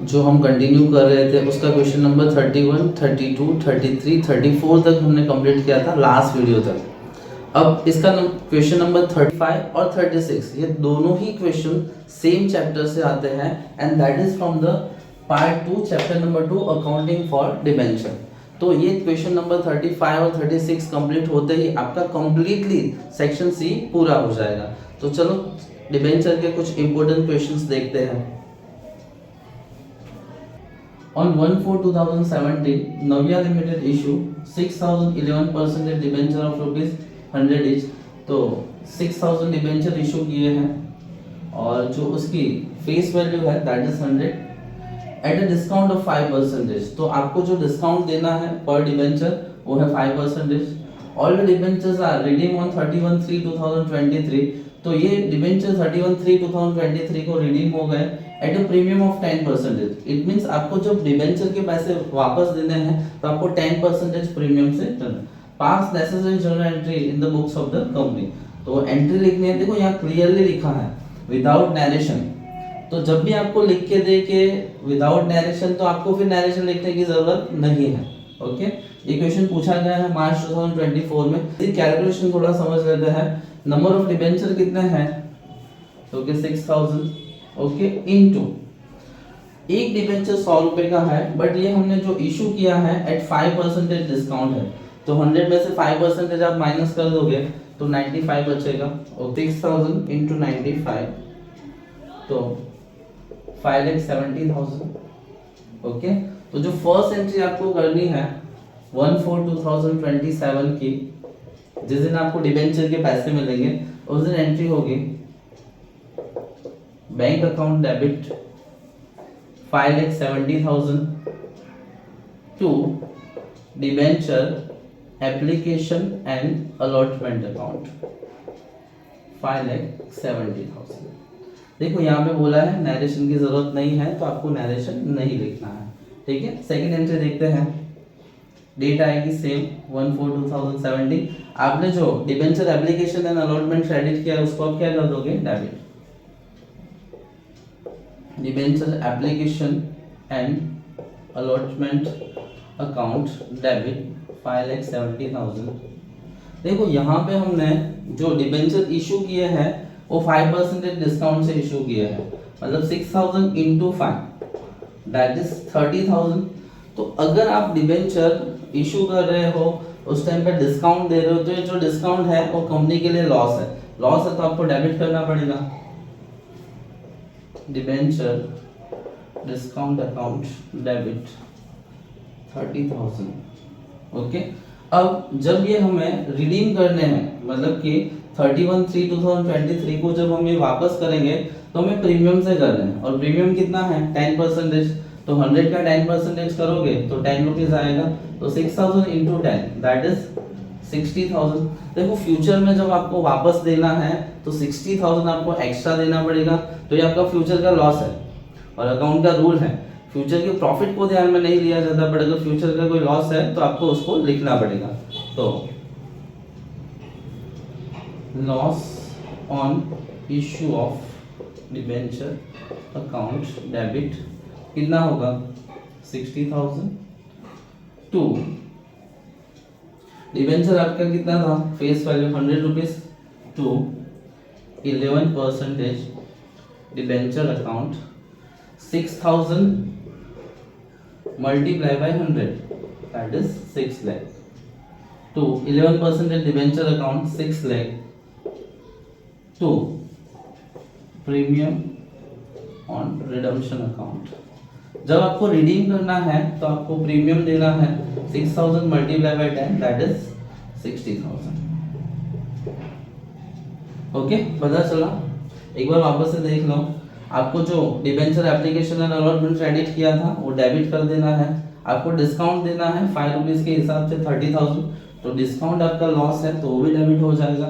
जो हम कंटिन्यू कर रहे थे उसका क्वेश्चन नंबर 31, 32, 33, 34 तक हमने कंप्लीट किया था लास्ट वीडियो तक। अब इसका क्वेश्चन नंबर 35 और 36 ये दोनों ही क्वेश्चन सेम चैप्टर से आते हैं and that is from the part 2 chapter number 2 accounting for debenture. तो ये क्वेश्चन नंबर 35 और 36 कंप्लीट होते ही आपका कंप्लीटली सेक्शन सी पूरा हो जाएगा। तो चलो डिबेंचर के कुछ इंपॉर्टेंट क्वेश्चंस देखते हैं। On 1/4/2017, Navya Limited issue 6,011% debenture of ₹100 each। तो 6,000 डिबेंचर इशू किए हैं और जो उसकी फेस वैल्यू है that is 100 at a discount of 5%। तो आपको जो डिस्काउंट देना है पर डिबेंचर वो है 5%। All the debentures are redeem on 31/3/2023। तो ये डिबेंचर 31/3/2023 को रिडीम हो गए at a premium of 10%। It means आपको जब डिबेंचर के पैसे वापस देने हैं तो आपको 10% प्रीमियम से देना। पास necessary journal entry in the books of the company. तो एंट्री लिखनी है, देखो यहाँ क्लियरली लिखा है विदाउट नरेशन। तो जब भी आपको लिख के दे के विदाउट नरेशन तो आपको फिर नरेशन लिखने की जरूरत नहीं है। ओके, ये क्वेश्चन पूछा गया है मार्च 2024 में। कैलकुलेशन थोड़ा समझ लेते हैं। नंबर ऑफ डिबेंचर कितने हैं, तो 6000 ओके इनटू एक डिबेंचर 100 रुपए का है बट ये हमने जो इशू किया है एट 5% डिस्काउंट है। तो 100 में से 5% आप माइनस कर दोगे तो 95 बचेगा और 6000 इंटू 95 तो 5,70,000। ओके, तो जो फर्स्ट एंट्री आपको करनी है 1/4/2027 की, जिस दिन आपको डिबेंचर के पैसे मिलेंगे उस दिन एंट्री होगी bank account debit 5,70,000 to debenture application and allotment account 5,70,000। देखो यहाँ पे बोला है नरेशन की जरूरत नहीं है तो आपको नरेशन नहीं लिखना है। ठीक है, सेकंड एंट्री देखते हैं। डेट आएगी सेम 1/4/2017। आपने जो debenture application and allotment credit किया उसको आप क्या कर दोगे, debit. Debenture application and allotment account debit 5,70,000। देखो यहाँ पे हमने जो डिबेंचर इशू किए हैं वो 5% डिस्काउंट से इशू किए हैं, मतलब 6,000 इंटू 5 दैट इज 30,000। तो अगर आप डिबेंचर इशू कर रहे हो उस टाइम पे डिस्काउंट दे रहे हो तो ये जो डिस्काउंट है वो कंपनी के लिए लॉस है। लॉस है तो आपको डेबिट करना पड़ेगा। Debenture discount account debit 30,000। Okay, अब जब ये हमें रिडीम करने हैं मतलब कि 31/3/2023 को जब हम ये वापस करेंगे तो हमें प्रीमियम से करना है और प्रीमियम कितना है 10%। तो 100 का 10% करोगे तो 10 रुपीज आएगा। तो 6,000 इंटू 10 दैट इज 60,000। देखो फ्यूचर में जब आपको वापस देना है तो 60,000 आपको एक्स्ट्रा देना पड़ेगा। तो ये आपका फ्यूचर का लॉस है और अकाउंट का रूल है फ्यूचर के प्रॉफिट को ध्यान में नहीं लिया जाता, बट अगर फ्यूचर का कोई लॉस है तो आपको उसको लिखना पड़ेगा। तो loss on issue of debenture account debit कितना होगा 60,000 टू डिबेंचर आपका कितना था face value 100 rupees to 11% debenture account 6,000 multiply by 100 that is 6 lakh to 11% debenture account 6 lakh to premium on redemption account. जब आपको रिडीम करना है तो आपको प्रीमियम देना है 6,000 multiply bye 10 that is 60,000। Okay, पता चला? एक बार वापस से देख लो। आपको जो debenture application and allotment credit किया था वो डेबिट कर देना है। आपको डिस्काउंट देना है 5 रुपीज के हिसाब से 30,000। तो डिस्काउंट आपका लॉस है तो वो भी डेबिट हो जाएगा।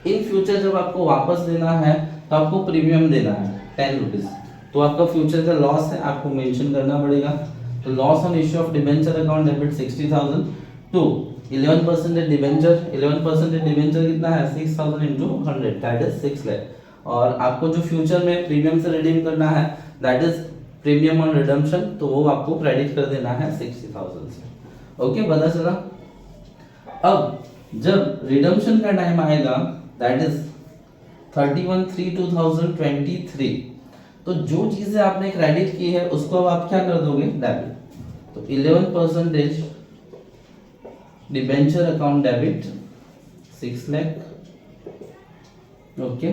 इन फ्यूचर जब आपको वापस देना है तो आपको प्रीमियम देना है 10 रुपीज। तो आपका फ्यूचर का लॉस है, आपको मेंशन करना पड़ेगा। तो loss on issue of debenture account debit 60,000 to 11% debenture. 11% debenture कितना है 6,000 इंटू 100 दैट इज 6 lakh। और आपको जो फ्यूचर में प्रीमियम से रिडीम करना है that is premium on redemption, तो वो आपको क्रेडिट कर देना है 60,000 से। ओके, पता चला। अब जब रिडम्पशन का टाइम आएगा दैट इज 31/3/2023, तो जो चीजें आपने क्रेडिट की है उसको अब आप क्या कर दोगे, डेबिट। तो 11% debenture account debit 6 lakh, okay.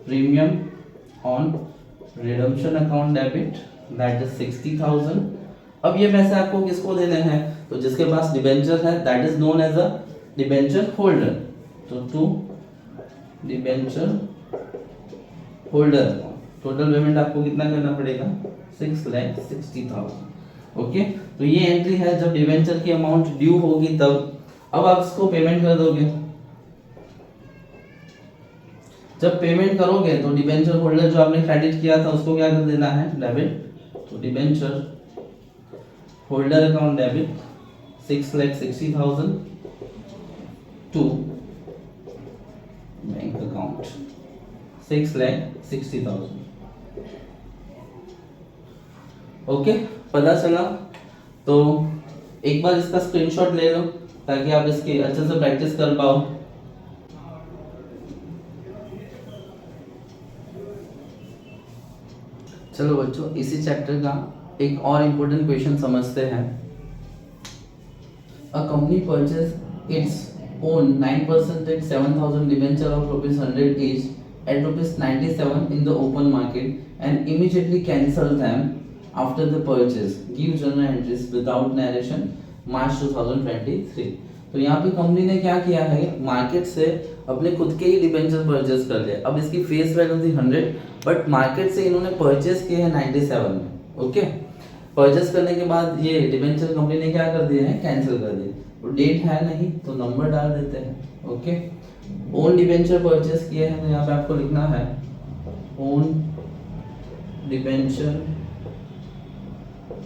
Premium on redemption account debit that is 60,000। अब ये पैसे आपको किसको देने हैं, तो जिसके पास डिबेंचर है that is known as a debenture holder. तो to debenture holder total payment आपको कितना करना पड़ेगा, 6,60,000। ओके, तो ये एंट्री है जब डिबेंचर की अमाउंट ड्यू होगी तब। अब आप इसको पेमेंट कर दोगे। जब पेमेंट करोगे तो डिबेंचर होल्डर जो आपने क्रेडिट किया था उसको क्या कर देना है, डेबिट। तो debenture holder account debit 6,60,000 to bank account 6,60,000। Okay, पता चला। तो एक बार इसका स्क्रीनशॉट ले लो ताकि आप इसकी अच्छे से प्रैक्टिस कर पाओ। चलो बच्चों, इसी चैप्टर का एक और इम्पोर्टेंट क्वेश्चन समझते हैं। A company purchase it's own 9% 7,000 debenture of rupees 100 each at rupees 97 in the open market and immediately cancel them after the purchase. Give journal entries without narration March 2023. तो यहाँ पे company ने क्या किया है, market से अपने खुद के ही डिबेंचर परचेज कर लिया। अब इसकी फेस वैल्यू थी 100 बट मार्केट से इन्होंने परचेज किए हैं 97 में। ओके, परचेज करने के बाद ये डिबेंचर कंपनी ने क्या कर दिया है, कैंसिल कर दिया। तो डेट है नहीं तो नंबर डाल देते हैं। ओके, ओन डिबेंचर परचेज किए हैं तो यहाँ पे आपको लिखना है ओन डिबेंचर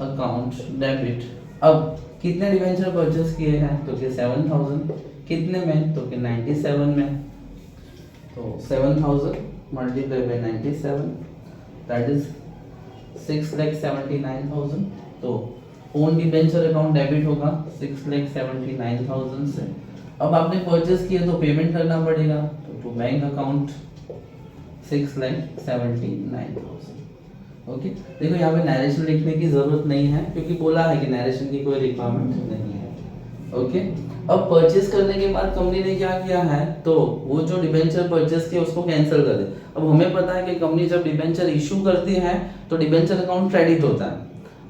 अकाउंट डेबिट। अब कितने डिबेंचर परचेज किए हैं, तो कि 7,000। कितने में, तो कि 97 में। तो 7,000 मल्टीप्लाई बाय 97 दैट इज 6,79,000। तो ओन डिबेंचर अकाउंट डेबिट होगा 6,79,000 से। अब आपने परचेज किया तो पेमेंट करना पड़ेगा, तो टू बैंक अकाउंट 6,79,000। ओके, देखो यहाँ पे नरेशन लिखने की जरूरत नहीं है क्योंकि बोला है कि नरेशन की कोई रिक्वायरमेंट नहीं है। ओके, अब परचेज करने के बाद कंपनी ने क्या किया है, तो वो जो डिबेंचर परचेज किया उसको कैंसिल कर दे। अब हमें पता है कि कंपनी जब डिबेंचर इशू करती है तो डिबेंचर अकाउंट क्रेडिट होता है।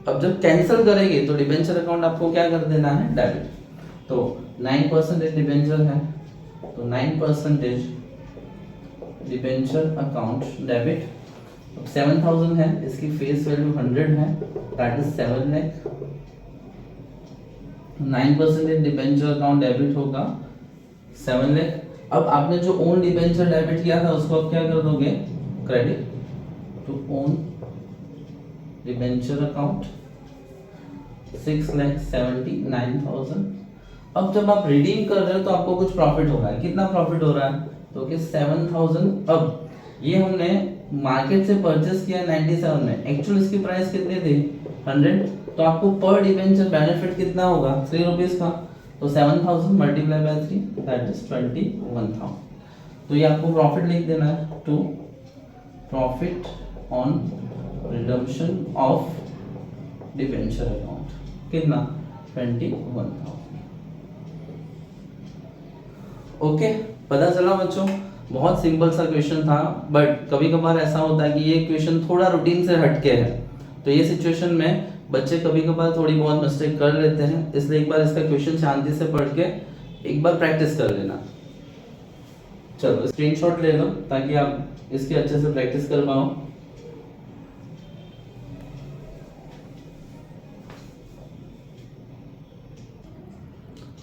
अब जब कैंसिल करेगी तो डिबेंचर अकाउंट आपको क्या कर देना है, डेबिट। तो 9% डिबेंचर है तो 9% डिबेंचर अकाउंट डेबिट। 7,000 है, इसकी फेस वैल्यू 100 है that is 7 lakh. 9% debenture account debit होगा 7 लाख। अब आपने जो ओन डिबेंचर डेबिट किया था उसको आप क्या कर दोगे, credit to own debenture account 6,79,000। अब जब आप रिडीम कर रहे हो तो आपको कुछ प्रॉफिट हो रहा है। कितना प्रॉफिट हो रहा है, तो कि 7,000। अब ये हमने मार्केट से परचेस किया 97 में, एक्चुअल इसकी प्राइस कितनी थी 100, तो आपको पर डिबेंचर बेनिफिट कितना होगा 3 रुपीज का। तो 7,000 मल्टीप्लाई बाय 3 दैट इज 21,000। तो ये आपको प्रॉफिट लिख देना है to profit on redemption of debenture account, कितना 21,000। ओके, पता चला बच्चों, बहुत सिंपल सा क्वेश्चन था बट कभी कभार ऐसा होता है कि ये क्वेश्चन थोड़ा रूटीन से हटके है। तो ये सिचुएशन में बच्चे कभी कभार थोड़ी बहुत मिस्टेक कर लेते हैं, इसलिए एक बार इसका क्वेश्चन शांति से पढ़ के एक बार प्रैक्टिस कर लेना। चलो स्क्रीनशॉट ले लो ताकि आप इसकी अच्छे से प्रैक्टिस कर पाओ।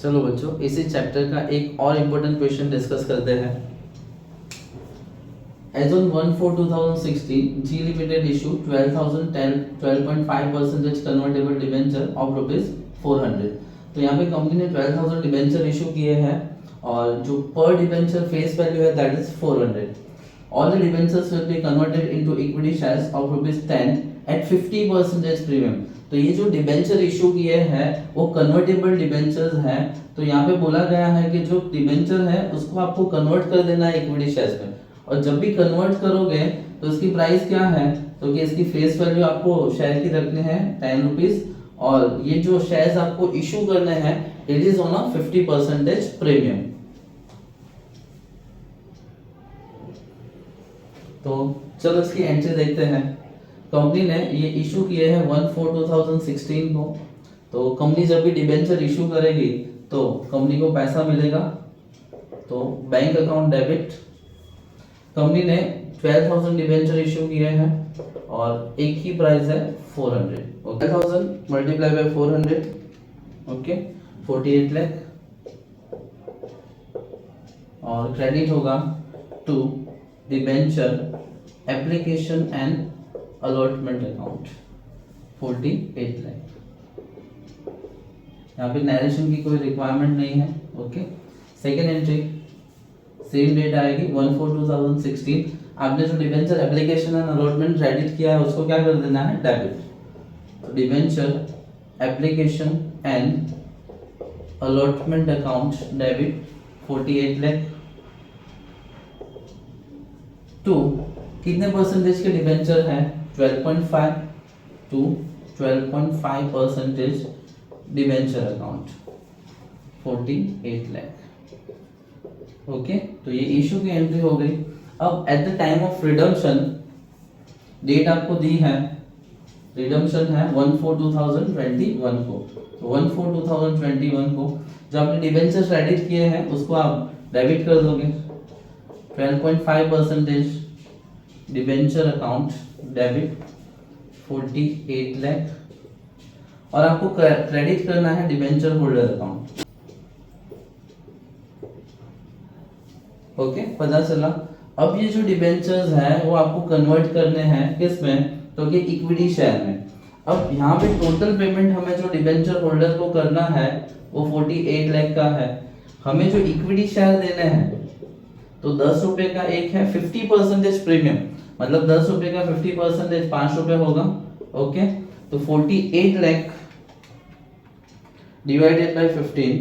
चलो बच्चों, इसी चैप्टर का एक और इम्पोर्टेंट क्वेश्चन डिस्कस करते हैं। As on 1/4/2016, G Limited issued 12.5% convertible debenture of rupees 400। तो यहाँ पे कंपनी ने 12,000 डिबेंचर इशू किए हैं और जो पर डिबेंचर फेस वैल्यू है that is 400। All the debentures will be converted into equity shares of rupees 10 at 50% premium. तो ये जो डिबेंचर इशू किए हैं वो कन्वर्टेबल डिबेंचर्स हैं। तो यहाँ पे बोला गया है कि जो डिबेंचर है उसको आपको कन्वर्ट कर देना है इक्विटी शेयर्स में, और जब भी कन्वर्ट करोगे तो इसकी प्राइस क्या है, तो कि इसकी फेस वैल्यू आपको शेयर की रखनी है 10 रुपीज, और ये जो शेयर्स आपको इशू करने हैं it is on a 50% premium. तो चलो इसकी एंट्री देखते हैं। कंपनी ने ये इशू किए हैं 1/4/2016 को। तो कंपनी जब भी डिबेंचर इशू करेगी तो कंपनी को पैसा मिलेगा। तो बैंक अकाउंट डेबिट, कंपनी ने 12,000 डिबेंचर इशू किए हैं और एक की प्राइस है 400। Okay, 1000 multiply by 400, okay 48 lakh. और क्रेडिट होगा to debenture application and allotment account 48 lakh. यहाँ पे नरेशन की कोई रिक्वायरमेंट नहीं है। Okay, second entry same date आएगी 1/4/2016। आपने जो debenture application and allotment credit किया है उसको क्या कर देना है, डेबिट। तो debenture application and allotment account debit 48 lakh to कितने परसेंटेज के डिबेंचर है, 12.5 to 12.5% debenture account 48 lakh. Okay, तो ये इशू की एंट्री हो गई। अब at the time of redemption date आपको दी है, रिडम्पशन है 1/4/2021 को। तो 1/4/2021 को जो आपने डिबेंचर क्रेडिट किए हैं उसको आप डेबिट कर दोगे। 12.5% डिबेंचर अकाउंट डेबिट 48 लाख, और आपको क्रेडिट करना है डिबेंचर होल्डर अकाउंट। ओके, पता चला। अब ये जो डिबेंचर्स हैं वो आपको कन्वर्ट करने हैं किस में, तो कि इक्विटी शेयर में। अब यहाँ पे टोटल पेमेंट हमें जो डिबेंचर होल्डर को करना है वो 48 लाख का है। हमें जो इक्विटी शेयर देने हैं तो 10 रुपए का एक है 50% प्रीमियम, मतलब 10 रुपए का 50% 5 रुपए होगा। ओके, तो 48 लाख डिवाइडेड बाय 15,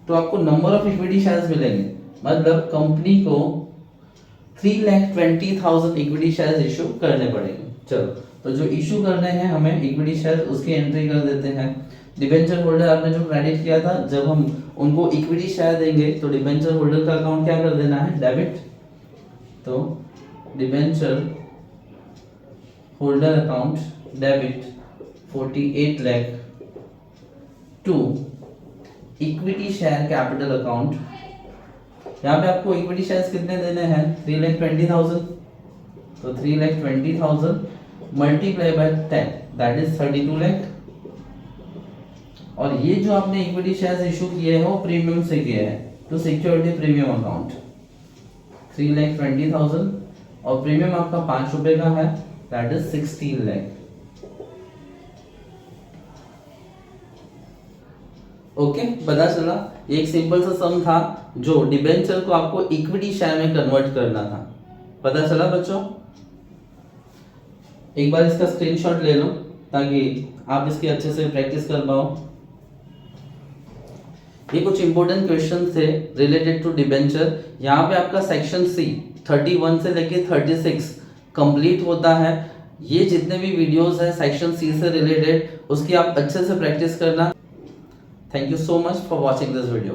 तो आपको नंबर ऑफ इक्विटी शेयर्स मिलेंगे। मतलब कंपनी को 3,20,000 इक्विटी शेयर्स इशू करने पड़ेंगे। चलो, तो जो इशू करने हैं हमें इक्विटी शेयर्स उसकी एंट्री कर देते हैं। डिबेंचर होल्डर आपने जो क्रेडिट किया था, जब हम उनको इक्विटी शेयर देंगे तो डिबेंचर होल्डर का अकाउंट क्या कर देना है, डेबिट। तो debenture holder account debit 48 lakh to equity share capital account. यहाँ पे आपको इक्विटी शेयर्स कितने देने हैं, 3,20,000। तो 3,20,000 multiply by 10 that is 32 lakh. और ये जो आपने इक्विटी शेयर्स इशू किए हैं वो प्रीमियम से किए हैं, तो सिक्योरिटी प्रीमियम अकाउंट 3,20,000, और प्रीमियम आपका 5 रुपए का है दैट इज 16 लाख। ओके, पता चला। एक सिंपल सा सम था जो डिबेंचर को आपको इक्विटी शेयर में कन्वर्ट करना था। पता चला बच्चों? एक बार इसका स्क्रीनशॉट ले लो ताकि आप इसकी अच्छे से प्रैक्टिस कर पाओ। ये कुछ इंपॉर्टेंट क्वेश्चन थे रिलेटेड टू डिबेंचर। यहाँ पे आपका सेक्शन सी 31 से लेके 36 कंप्लीट होता है। ये जितने भी वीडियोस हैं सेक्शन सी से रिलेटेड उसकी आप अच्छे से प्रैक्टिस करना। Thank you so much for watching this video.